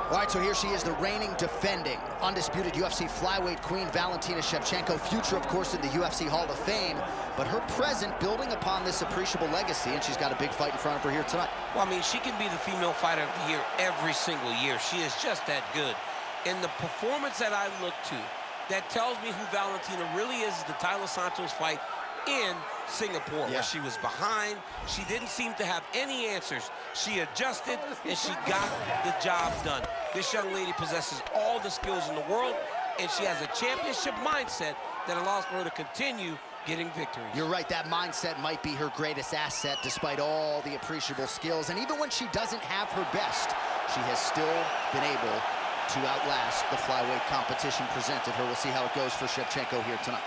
All right, so here she is, the reigning, defending, undisputed UFC flyweight queen, Valentina Shevchenko. Future, of course, in the UFC Hall of Fame, but her present building upon this appreciable legacy, and she's got a big fight in front of her here tonight. Well, I mean, she can be the female fighter of the year every single year. She is just that good. And the performance that I look to, that tells me who Valentina really is the Tyler Santos fight in Singapore, where she was behind. She didn't seem to have any answers. She adjusted, and she got the job done. This young lady possesses all the skills in the world, and she has a championship mindset that allows for her to continue getting victories. You're right, that mindset might be her greatest asset, despite all the appreciable skills. And even when she doesn't have her best, she has still been able to outlast the flyweight competition presented her. We'll see how it goes for Shevchenko here tonight.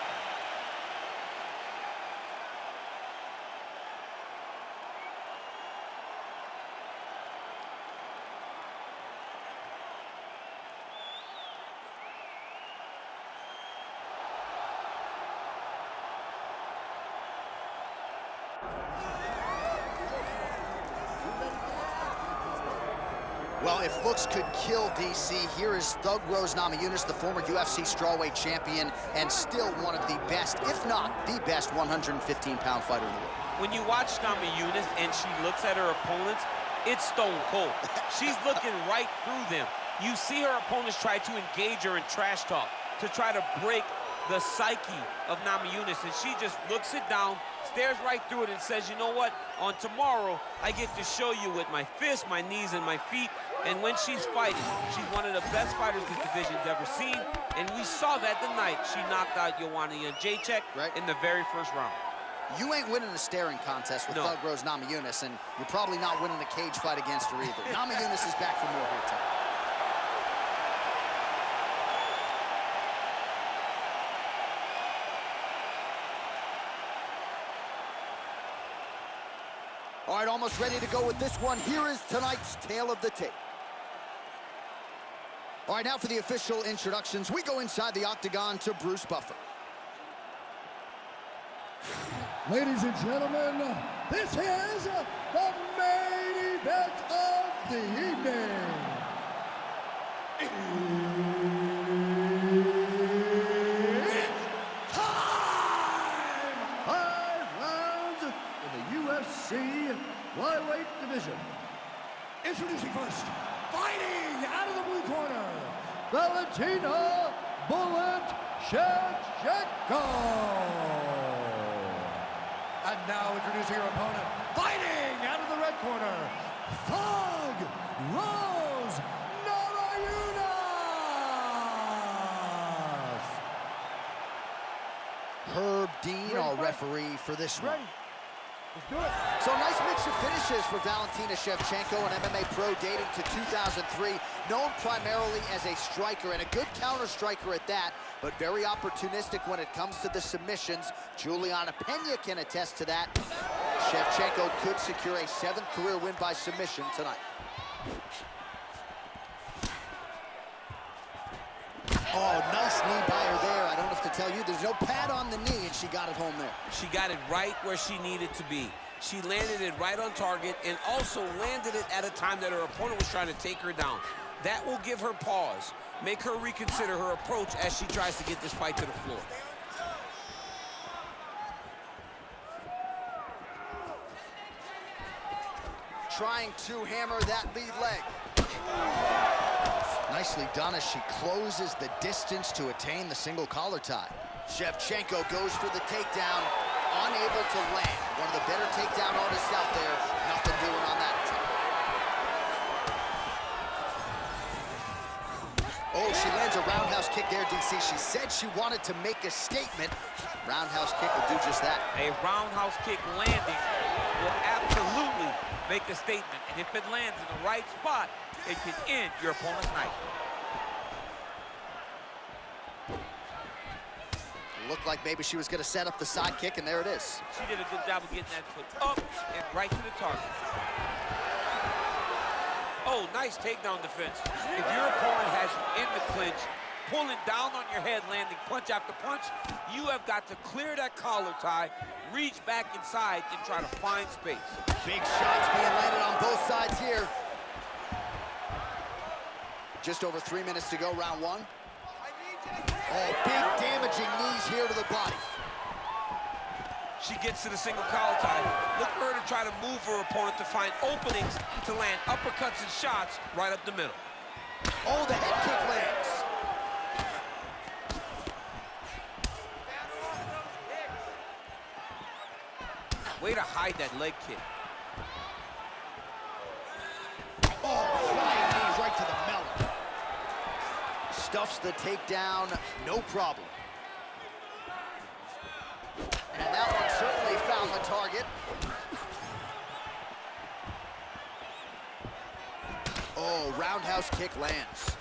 Well, if looks could kill, DC, here is Thug Rose Namajunas, the former UFC strawweight champion, and still one of the best, if not the best, 115-pound fighter in the world. When you watch Namajunas and she looks at her opponents, it's stone cold. She's looking right through them. You see her opponents try to engage her in trash talk to try to break the psyche of Namajunas, and she just looks it down, stares right through it, and says, you know what? On tomorrow, I get to show you with my fists, my knees, and my feet. And when she's fighting, she's one of the best fighters this division's ever seen. And we saw that tonight. She knocked out Joanna Jędrzejczyk in the very first round. You ain't winning a staring contest with Thug Rose Namajunas, and you're probably not winning a cage fight against her either. Namajunas is back for more here tonight. All right, almost ready to go with this one. Here is tonight's tale of the tape. All right, now for the official introductions. We go inside the octagon to Bruce Buffer. Ladies and gentlemen, this is the main event of the evening. It's time! 5 rounds in the UFC flyweight division. Introducing first, fighting out of the blue corner, Valentina Shevchenko. And now introducing her opponent, fighting out of the red corner, Thug Rose Namajunas. Herb Dean, our referee for this one. Let's do it. So nice mix of finishes for Valentina Shevchenko, an MMA pro dating to 2003, known primarily as a striker and a good counter striker at that, but very opportunistic when it comes to the submissions. Juliana Pena can attest to that. Shevchenko could secure a 7th career win by submission tonight. Oh, nice knee by her there. I don't have to tell you, there's no pad on the knee, and she got it home there. She got it right where she needed to be. She landed it right on target and also landed it at a time that her opponent was trying to take her down. That will give her pause, make her reconsider her approach as she tries to get this fight to the floor. Trying to hammer that lead leg. Nicely done as she closes the distance to attain the single collar tie. Shevchenko goes for the takedown, unable to land. One of the better takedown artists out there, nothing doing on that attempt. Oh, she lands a roundhouse kick there, DC. She said she wanted to make a statement. Roundhouse kick will do just that. A roundhouse kick landing will absolutely make a statement. And if it lands in the right spot, it can end your opponent's night. Looked like maybe she was going to set up the side kick, and there it is. She did a good job of getting that foot up and right to the target. Oh, nice takedown defense. If your opponent has you in the clinch, pulling down on your head, landing punch after punch, you have got to clear that collar tie, reach back inside, and try to find space. Big shots being landed on both sides here. Just over 3 minutes to go, round one. Oh, big damaging knees here to the body. She gets to the single collar tie. Look for her to try to move her opponent to find openings to land uppercuts and shots right up the middle. Oh, the head kick lands. Way to hide that leg kick. Oh, flying knees right to the melon. Stuffs the takedown, no problem. And that one certainly found the target. Oh, roundhouse kick lands.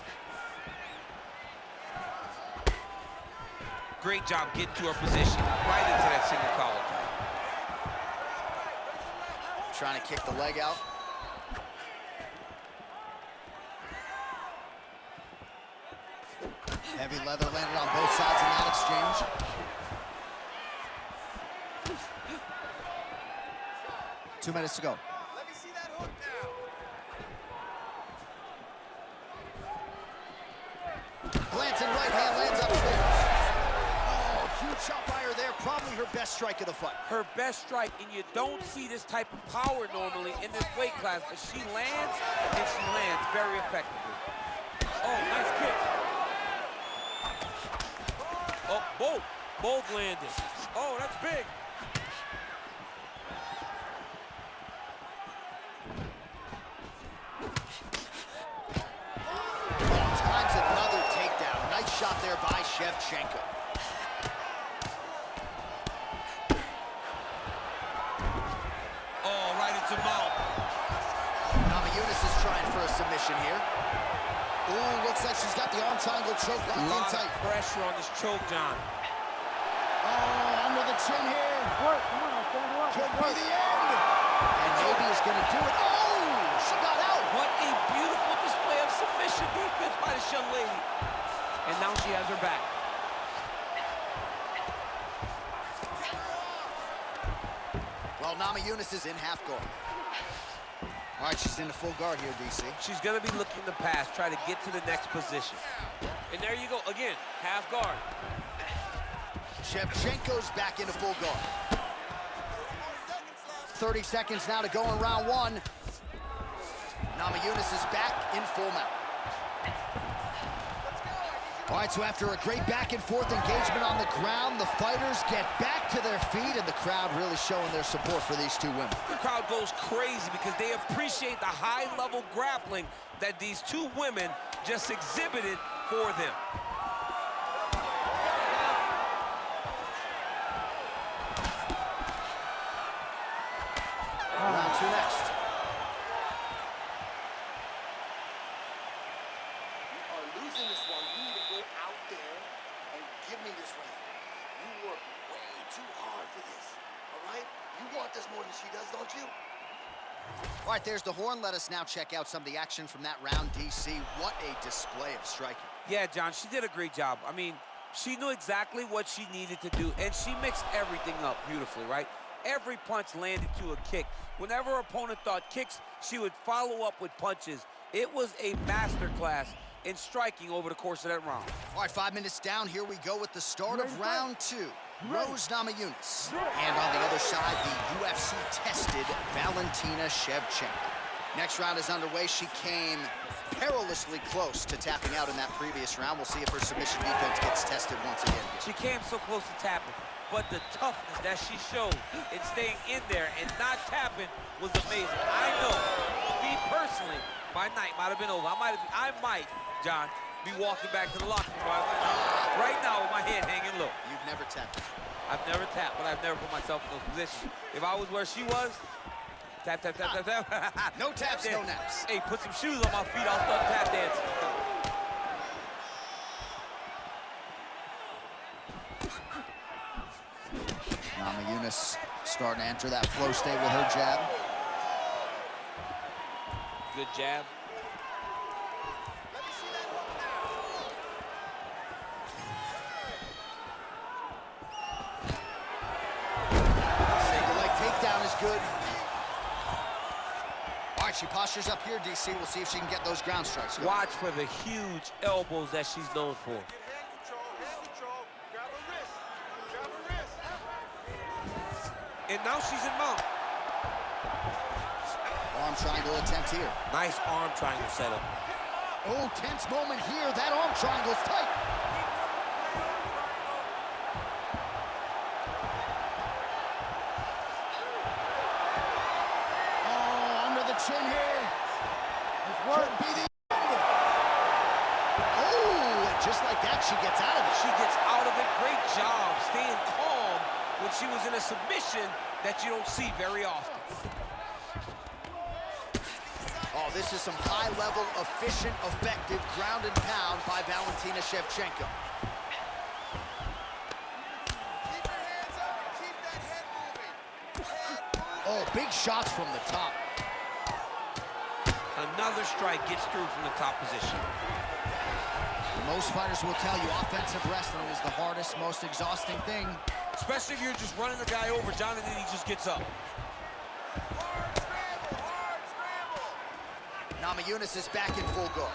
Great job getting to her position, right into that single collar tie. Trying to kick the leg out. Heavy leather landed on both sides in that exchange. Two minutes to go. Let me see that hook now. Glancing right hand lands upstairs. Oh, huge shot by her there. Probably her best strike of the fight. Her best strike, and you don't see this type of power normally in this weight class, but she lands, and she lands very effectively. Oh, nice kick. Oh, both landed. Oh, that's big. Times another takedown. Nice shot there by Shevchenko. Oh, right into mount. Namajunas is trying for a submission here. Ooh, looks like she's got the arm triangle choke locked in tight. Pressure on this choke, John. Oh, under the chin here. Could be the end. And maybe it's going to do it. Oh, she got out. What a beautiful display of submission defense by this young lady. And now she has her back. Well, Namajunas is in half guard. All right, she's in the full guard here, DC. She's going to be looking to pass, try to get to the next position. And there you go, again, half guard. Shevchenko's back into full guard. 30 seconds now to go in round one. Namajunas is back in full mount. All right, so after a great back and forth engagement on the ground, the fighters get back to their feet, and the crowd really showing their support for these two women. The crowd goes crazy because they appreciate the high-level grappling that these two women just exhibited for them. Round two next. You are losing this one. You need to go out there and give me this round. You work way too hard for this, all right? You want this more than she does, don't you? All right, there's the horn. Let us now check out some of the action from that round, DC. What a display of striking. Yeah, John, she did a great job. I mean, she knew exactly what she needed to do, and she mixed everything up beautifully, right? Every punch landed to a kick. Whenever her opponent thought kicks, she would follow up with punches. It was a masterclass in striking over the course of that round. All right, 5 minutes down. Here we go with the start of round two. Rose Namajunas. And on the other side, the UFC-tested Valentina Shevchenko. Next round is underway. She came perilously close to tapping out in that previous round. We'll see if her submission defense gets tested once again. She came so close to tapping, but the toughness that she showed in staying in there and not tapping was amazing. I know, me personally, my night might have been over. I might, John, be walking back to the locker room right now with my head hanging low. You've never tapped. I've never tapped, but I've never put myself in those positions. If I was where she was, tap, tap, tap, tap, tap. No taps, no naps. Hey, put some shoes on my feet, I'll start tap dancing. Namajunas starting to enter that flow state with her jab. Good jab. Let me see that hook now. Single leg takedown is good. All right, she postures up here, DC. We'll see if she can get those ground strikes going. Watch for the huge elbows that she's known for. Hand control, grab her wrist. And now she's in mount. Arm triangle attempt here. Nice arm triangle setup. Oh, tense moment here. That arm triangle's tight. Oh, under the chin here. Could be the end. Oh, and just like that, she gets out of it. She gets out of it. Great job staying calm when she was in a submission that you don't see very often. Oh, this is some high-level, efficient, effective ground and pound by Valentina Shevchenko. Keep your hands up and keep that head moving. Oh, big shots from the top. Another strike gets through from the top position. Most fighters will tell you offensive wrestling is the hardest, most exhausting thing. Especially if you're just running the guy over, John, and then he just gets up. Namajunas is back in full guard.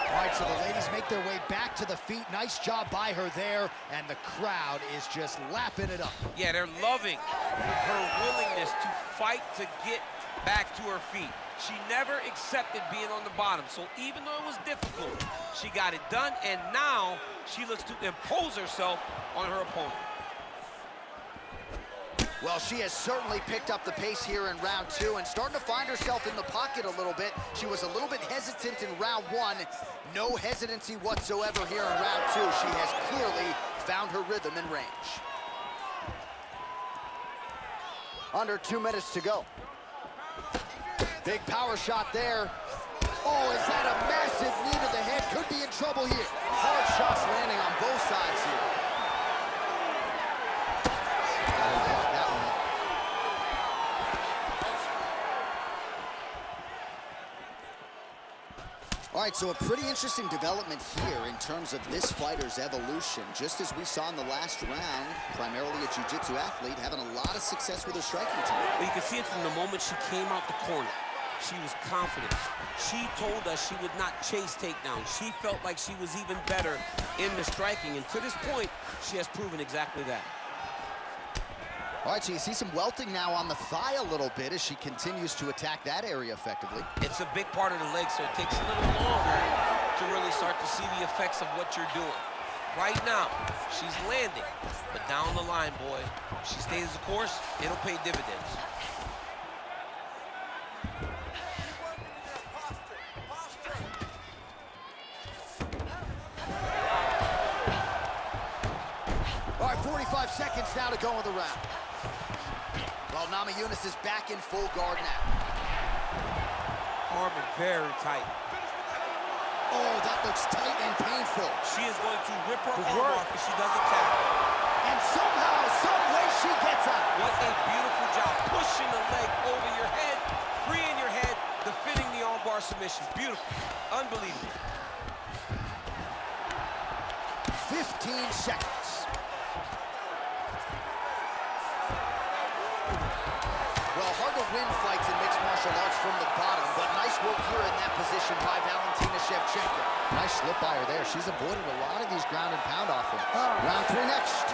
All right, so the ladies make their way back to the feet. Nice job by her there, and the crowd is just lapping it up. Yeah, they're loving her willingness to fight to get back to her feet. She never accepted being on the bottom, so even though it was difficult, she got it done, and now she looks to impose herself on her opponent. Well, she has certainly picked up the pace here in round two and starting to find herself in the pocket a little bit. She was a little bit hesitant in round one. No hesitancy whatsoever here in round two. She has clearly found her rhythm and range. Under 2 minutes to go. Big power shot there. Oh, is that a massive knee to the head? Could be in trouble here. Hard shots landing on both sides here. Block that one. All right, so a pretty interesting development here in terms of this fighter's evolution. Just as we saw in the last round, primarily a jiu-jitsu athlete, having a lot of success with her striking team. Well, you can see it from the moment she came out the corner. She was confident. She told us she would not chase takedowns. She felt like she was even better in the striking, and to this point, she has proven exactly that. All right, so you see some welting now on the thigh a little bit as she continues to attack that area effectively. It's a big part of the leg, so it takes a little longer to really start to see the effects of what you're doing. Right now, she's landing, but down the line, boy, if she stays the course, it'll pay dividends. All right, 45 seconds now to go in the round. Well, Namajunas is back in full guard now. Arm very tight. Oh, that looks tight and painful. She is going to rip her arm off if she doesn't tap. And somehow, some way, she gets out. What a beautiful job, pushing the leg over your head, freeing your head, defending the armbar submission. Beautiful, unbelievable. 15 seconds. Well, hard to win fights in mixed martial arts from the bottom, but nice work here in that position by Valentina Shevchenko. Nice slip by her there. She's avoided a lot of these ground and pound offerings. Round three next.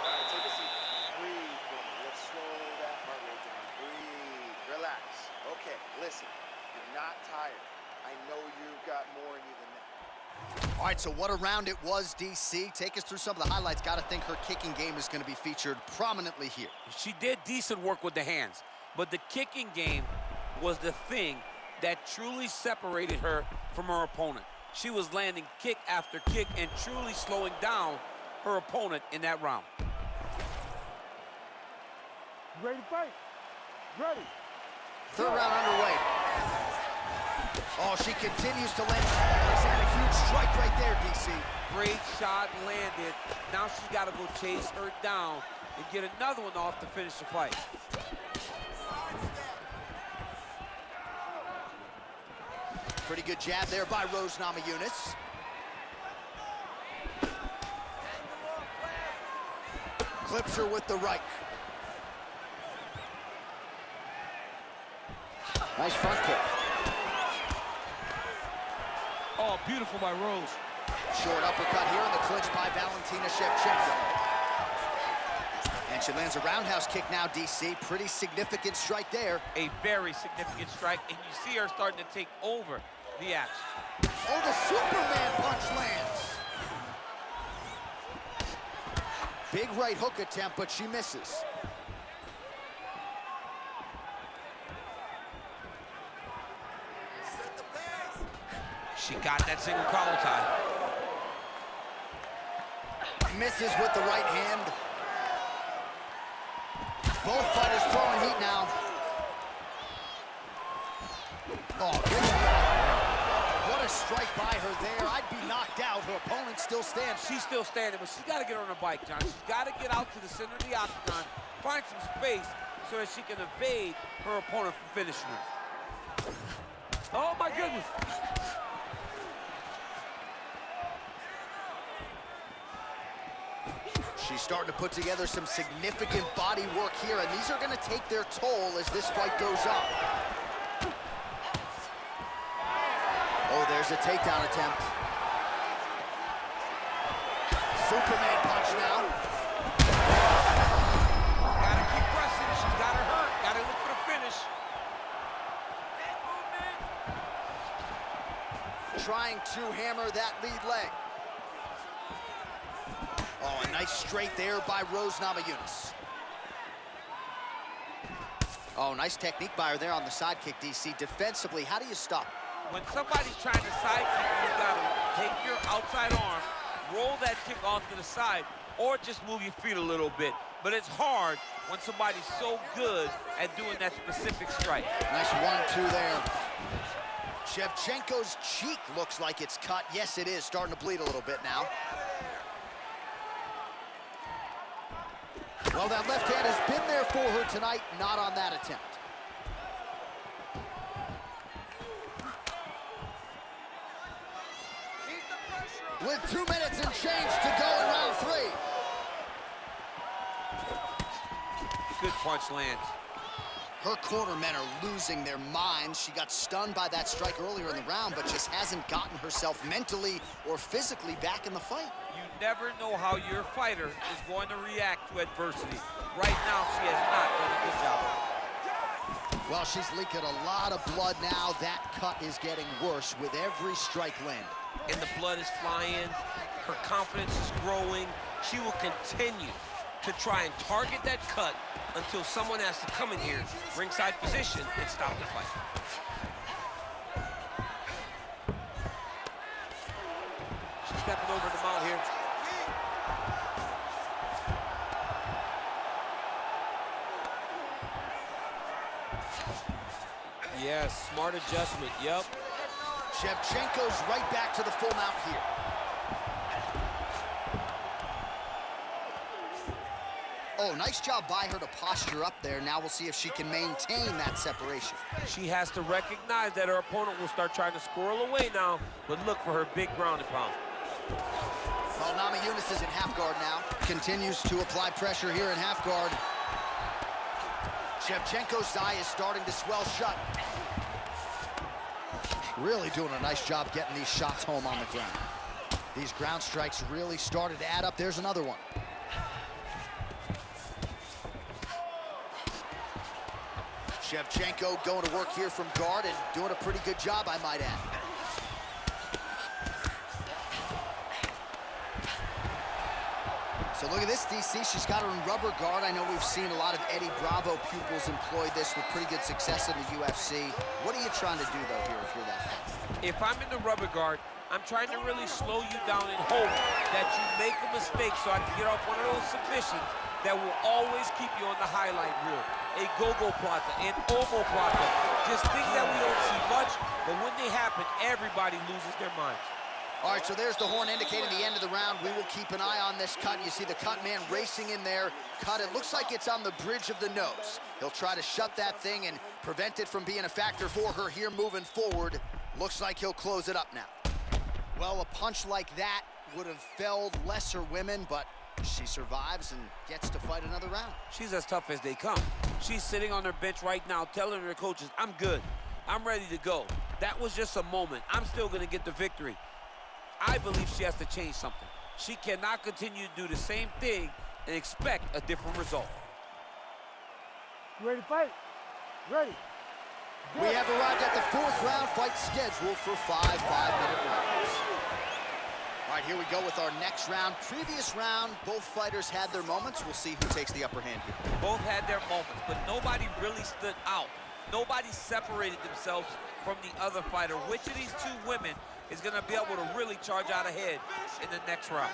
All right, take a seat. Breathe for me. Let's slow that heart rate down. Breathe. Relax. Okay, listen. You're not tired. I know you've got more in you than that. All right, so what a round it was, DC. Take us through some of the highlights. Got to think her kicking game is going to be featured prominently here. She did decent work with the hands, but the kicking game was the thing that truly separated her from her opponent. She was landing kick after kick and truly slowing down her opponent in that round. Ready to fight? Ready. Third round underway. Oh, she continues to land. She's had a huge strike right there, DC. Great shot landed. Now she's got to go chase her down and get another one off to finish the fight. Pretty good jab there by Namajunas. Clips her with the right. Nice front kick. Oh, beautiful by Rose. Short uppercut here in the clinch by Valentina Shevchenko. And she lands a roundhouse kick now, DC. Pretty significant strike there. A very significant strike, and you see her starting to take over the action. Oh, the Superman punch lands. Big right hook attempt, but she misses. She got that single collar tie. Misses with the right hand. Both fighters throwing heat now. Oh, good shot. What a strike by her there. I'd be knocked out. Her opponent still stands. She's still standing, but she's got to get on her bike, John. She's got to get out to the center of the octagon, find some space so that she can evade her opponent from finishing her. Oh, my goodness. She's starting to put together some significant body work here, and these are going to take their toll as this fight goes on. Oh, there's a takedown attempt. Superman punch now. Gotta keep pressing. She's got her hurt. Gotta look for the finish. Trying to hammer that lead leg. Oh, a nice straight there by Rose Namajunas. Oh, nice technique by her there on the side kick, DC. Defensively, how do you stop? When somebody's trying to side kick, you gotta take your outside arm, roll that kick off to the side, or just move your feet a little bit. But it's hard when somebody's so good at doing that specific strike. Nice 1-2 there. Shevchenko's cheek looks like it's cut. Yes, it is. Starting to bleed a little bit now. Well, that left hand has been there for her tonight, not on that attempt. With 2 minutes and change to go in round 3. Good punch lands. Her corner men are losing their minds. She got stunned by that strike earlier in the round, but just hasn't gotten herself mentally or physically back in the fight. You never know how your fighter is going to react to adversity. Right now, she has not done a good job. Well, she's leaking a lot of blood now. That cut is getting worse with every strike landed. And the blood is flying. Her confidence is growing. She will continue to try and target that cut until someone has to come in here, ringside position, and stop the fight. She's stepping over the mount here. Yes, smart adjustment, yep. Shevchenko's right back to the full mount here. Oh, nice job by her to posture up there. Now we'll see if she can maintain that separation. She has to recognize that her opponent will start trying to squirrel away now, but look for her big ground and pound. Well, Namajunas is in half guard now. Continues to apply pressure here in half guard. Shevchenko's eye is starting to swell shut. Really doing a nice job getting these shots home on the ground. These ground strikes really started to add up. There's another one. Shevchenko going to work here from guard and doing a pretty good job, I might add. So look at this, DC. She's got her in rubber guard. I know we've seen a lot of Eddie Bravo pupils employ this with pretty good success in the UFC. What are you trying to do, though, here if you're that fast? If I'm in the rubber guard, I'm trying to really slow you down and hope that you make a mistake so I can get off one of those submissions that will always keep you on the highlight reel. A go-go plata, an omo plata. Just things that we don't see much, but when they happen, everybody loses their minds. All right, so there's the horn indicating the end of the round. We will keep an eye on this cut. You see the cut man racing in there. Cut, it looks like it's on the bridge of the nose. He'll try to shut that thing and prevent it from being a factor for her here moving forward. Looks like he'll close it up now. Well, a punch like that would have felled lesser women, but She survives and gets to fight another round. She's as tough as they come. She's sitting on her bench right now telling her coaches, I'm good. I'm ready to go. That was just a moment. I'm still going to get the victory. I believe she has to change something. She cannot continue to do the same thing and expect a different result. You ready to fight? Ready. We have arrived at the 4th round fight scheduled for 5 5-minute rounds. All right, here we go with our next round. Previous round, both fighters had their moments. We'll see who takes the upper hand here. Both had their moments, but nobody really stood out. Nobody separated themselves from the other fighter. Which of these two women is going to be able to really charge out ahead in the next round?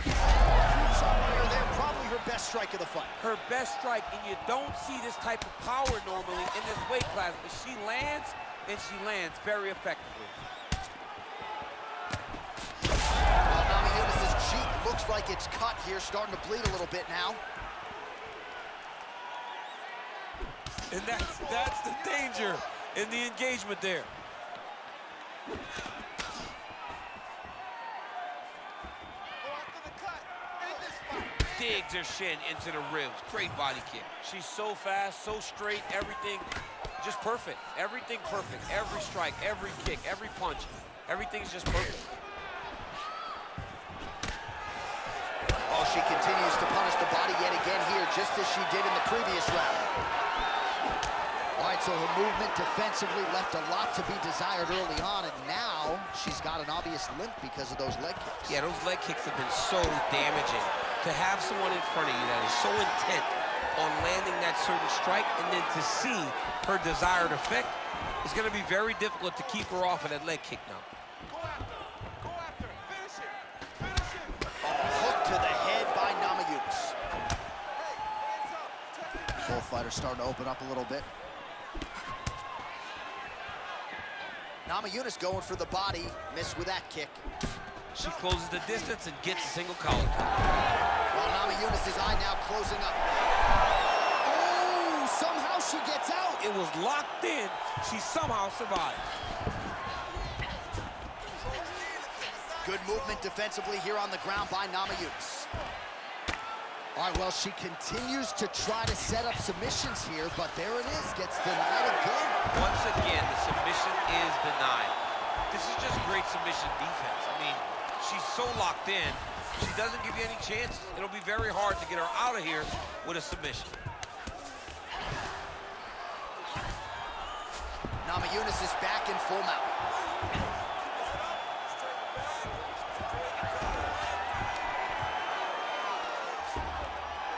They're probably her best strike of the fight. Her best strike, and you don't see this type of power normally in this weight class, but she lands, and she lands very effectively. Namajunas' cheek looks like it's cut here, starting to bleed a little bit now. And that's the danger in the engagement there. Digs her shin into the ribs. Great body kick. She's so fast, so straight, everything just perfect. Everything perfect. Every strike, every kick, every punch, everything's just perfect. Oh, she continues to punish the body yet again here, just as she did in the previous round. All right, so her movement defensively left a lot to be desired early on, and now she's got an obvious limp because of those leg kicks. Yeah, those leg kicks have been so damaging. To have someone in front of you that is so intent on landing that certain strike, and then to see her desired effect, is going to be very difficult to keep her off of that leg kick now. Go after it. Finish it. Finish it. Hook to the head by Namajunas. Both fighters starting to open up a little bit. Namajunas going for the body, missed with that kick. She closes the distance and gets a single collar. Well, Namajunas' eye now closing up. Oh, somehow she gets out. It was locked in. She somehow survived. Good movement defensively here on the ground by Namajunas. All right, well, she continues to try to set up submissions here, but there it is, gets denied again. Once again, the submission is denied. This is just great submission defense. I mean, she's so locked in, she doesn't give you any chances. It'll be very hard to get her out of here with a submission. Namajunas is back in full mount.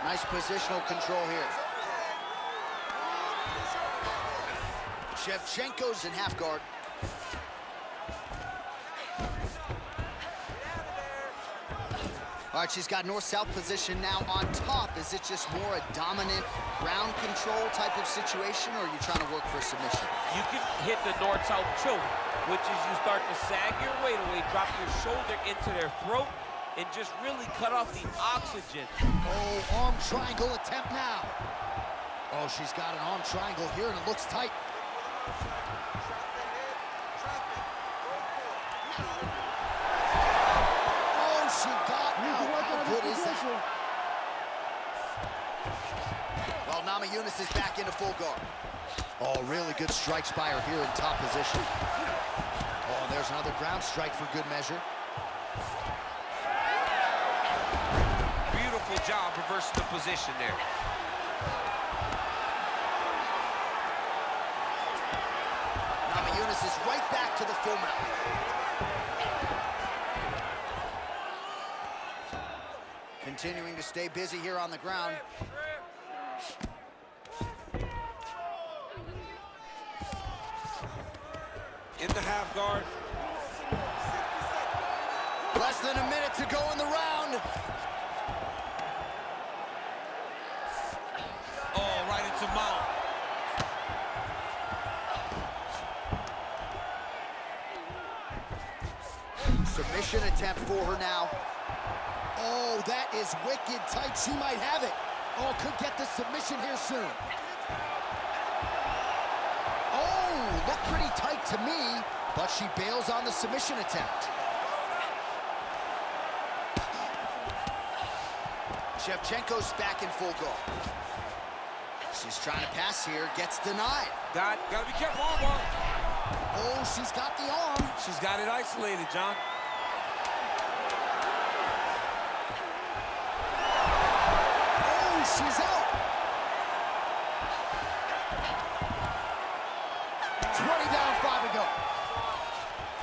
Nice positional control here. Shevchenko's in half guard. All right, she's got north-south position now on top. Is it just more a dominant ground control type of situation, or are you trying to work for a submission? You can hit the north-south choke, which is you start to sag your weight away, drop your shoulder into their throat, and just really cut off the oxygen. Oh, arm triangle attempt now. Oh, she's got an arm triangle here, and it looks tight. Oh, she got now. How good is that? Well, Namajunas is back into full guard. Oh, really good strikes by her here in top position. Oh, and there's another ground strike for good measure. Beautiful job reversing the position there. Namajunas is right back to the full mount. Continuing to stay busy here on the ground. In the half guard. Less than a minute to go in the round. Oh, right into mount. Submission attempt for her now. Oh, that is wicked tight. She might have it. Oh, could get the submission here soon. Oh, looked pretty tight to me, but she bails on the submission attempt. Shevchenko's back in full guard. She's trying to pass here, gets denied. Gotta be careful, arm bar. Oh, she's got the arm. She's got it isolated, John. Oh, she's out. 20 down, 5 to go.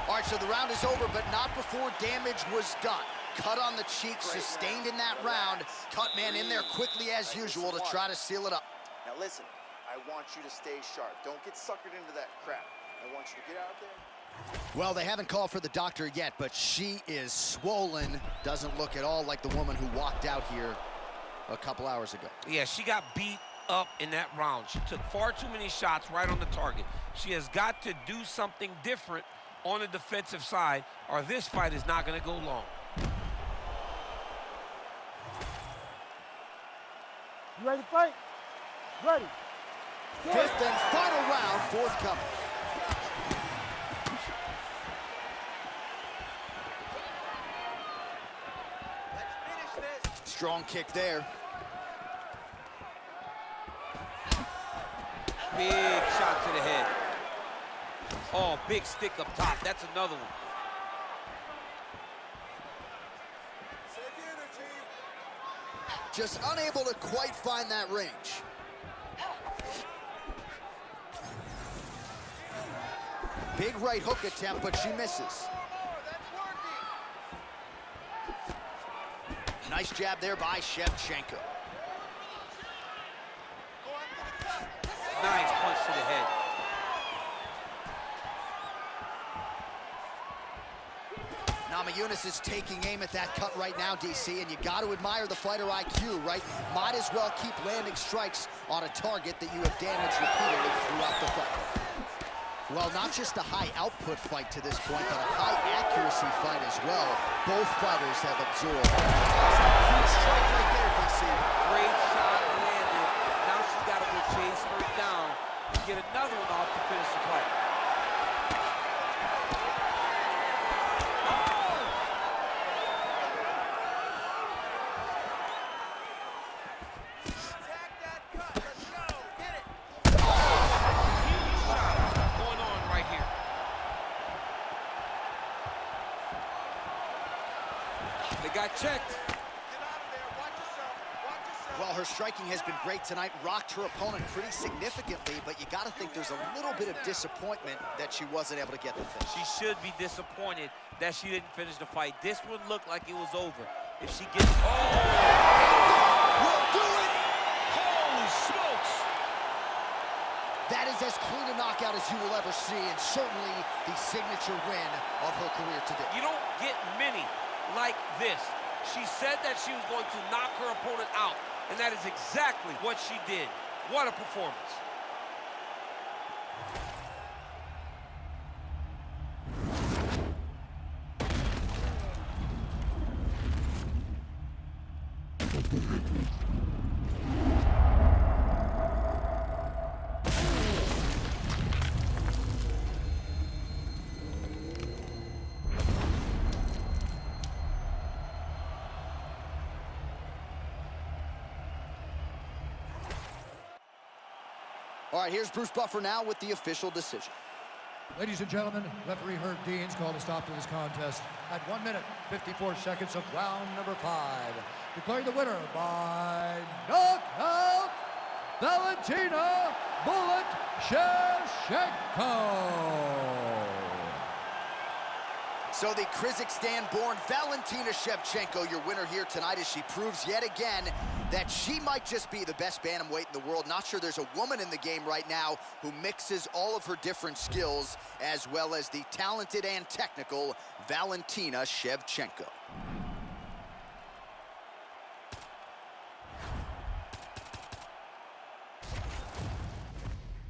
All right, so the round is over, but not before damage was done. Cut on the cheek, sustained in that round. Cut man in there quickly as usual to try to seal it up. Now listen, I want you to stay sharp. Don't get suckered into that crap. I want you to get out there. Well, they haven't called for the doctor yet, but she is swollen. Doesn't look at all like the woman who walked out here a couple hours ago. Yeah, she got beat up in that round. She took far too many shots right on the target. She has got to do something different on the defensive side, or this fight is not going to go long. You ready to fight? Ready. Fifth and final round, forthcoming. Let's finish this. Strong kick there. Big shot to the head. Oh, big stick up top. That's another one. Just unable to quite find that range. Big right hook attempt, but she misses. Nice jab there by Shevchenko. Nice punch to the head. Namajunas is taking aim at that cut right now, DC, and you got to admire the fighter IQ, right? Might as well keep landing strikes on a target that you have damaged repeatedly throughout the fight. Well, not just a high output fight to this point, but a high accuracy fight as well. Both fighters have absorbed. Huge strike right there, DC. Great shot landed. Now she's got to go chase her down and get another one off to finish the fight. They got checked. Get out of there. Watch yourself. Watch yourself. Well, her striking has been great tonight, rocked her opponent pretty significantly, but you got to think there's a little bit of disappointment that she wasn't able to get the finish. She should be disappointed that she didn't finish the fight. This one looked like it was over. If she gets... Oh! Will do it! Holy smokes! That is as clean a knockout as you will ever see, and certainly the signature win of her career today. You don't get many like this. She said that she was going to knock her opponent out, and that is exactly what she did. What a performance. All right, here's Bruce Buffer now with the official decision. Ladies and gentlemen, referee Herb Dean's called a stop to this contest at 1 minute, 54 seconds of round number 5. Declaring the winner by knockout, Valentina "Bullet" Shevchenko. So the Kazakhstan-born Valentina Shevchenko, your winner here tonight, as she proves yet again that she might just be the best bantamweight in the world. Not sure there's a woman in the game right now who mixes all of her different skills, as well as the talented and technical Valentina Shevchenko.